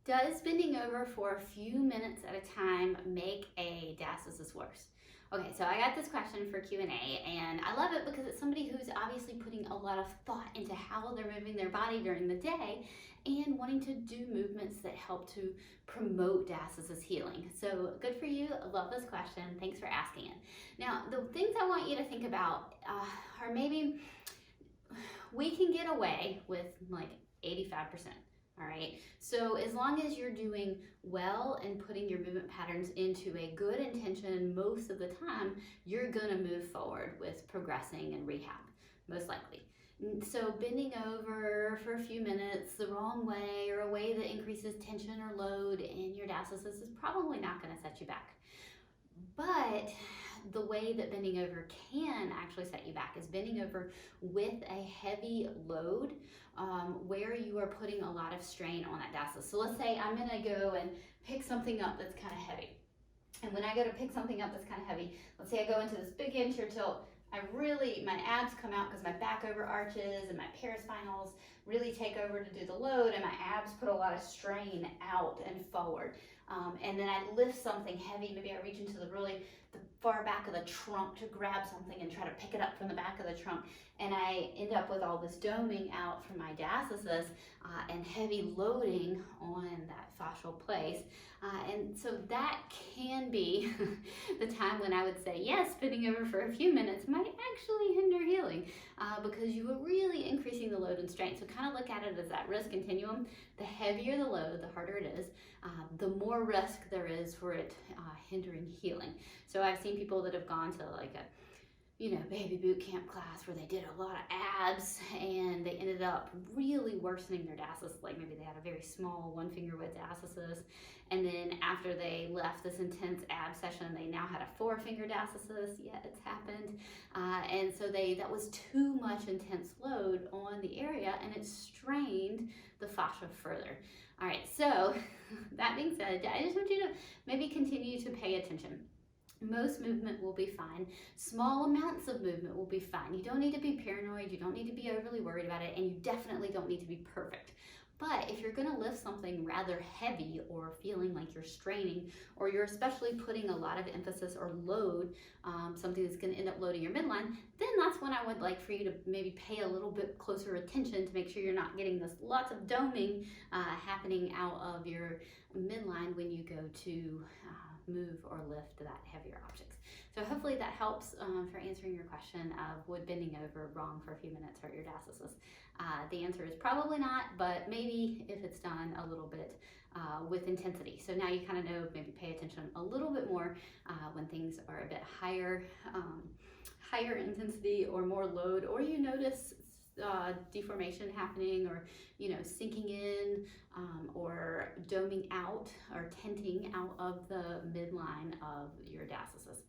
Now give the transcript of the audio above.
Does bending over for a few minutes at a time make a diastasis worse? Okay, so I got this question for Q&A, and I love it because it's somebody who's obviously putting a lot of thought into how they're moving their body during the day and wanting to do movements that help to promote diastasis healing. So good for you. I love this question. Thanks for asking it. Now, the things I want you to think about are maybe we can get away with like 85%. All right, so as long as you're doing well and putting your movement patterns into a good intention most of the time, you're gonna move forward with progressing and rehab, most likely. So bending over for a few minutes the wrong way or a way that increases tension or load in your diastasis is probably not gonna set you back. But the way that bending over can actually set you back is bending over with a heavy load where you are putting a lot of strain on that diastasis. So let's say I'm gonna go and pick something up that's kind of heavy. And when I go to pick something up that's kind of heavy, let's say I go into this big anterior tilt, my abs come out because my back over arches and my paraspinals really take over to do the load, and my abs put a lot of strain out and forward. And then I lift something heavy, maybe I reach into the far back of the trunk to grab something and try to pick it up from the back of the trunk, and I end up with all this doming out from my diastasis and heavy loading on that fascial place. And so that can be the time when I would say, yes, bending over for a few minutes might actually hinder healing because you are really increasing the load and strain. So kind of look at it as that risk continuum. The heavier the load, the harder it is, the more risk there is for it hindering healing. So I've seen people that have gone to like a baby boot camp class where they did a lot of abs and they ended up really worsening their diastasis. Like maybe they had a very small 1 finger width diastasis, and then after they left this intense ab session, they now had a 4 finger diastasis. Yeah, it's happened. And so that was too much intense load on the area, and it strained the fascia further. All right, so that being said, I just want you to maybe continue to pay attention. Most movement will be fine. Small amounts of movement will be fine. You don't need to be paranoid. You don't need to be overly worried about it, and you definitely don't need to be perfect. But if you're going to lift something rather heavy or feeling like you're straining, or you're especially putting a lot of emphasis or load, something that's going to end up loading your midline, then that's when I would like for you to maybe pay a little bit closer attention to make sure you're not getting this lots of doming happening out of your midline when you go to move or lift that heavier objects. So hopefully that helps for answering your question of would bending over wrong for a few minutes hurt your diastasis? The answer is probably not, but maybe if it's done a little bit with intensity. So now you kind of know, maybe pay attention a little bit more when things are a bit higher intensity or more load, or you notice deformation happening, or sinking in or doming out or tenting out of the midline of your diastasis.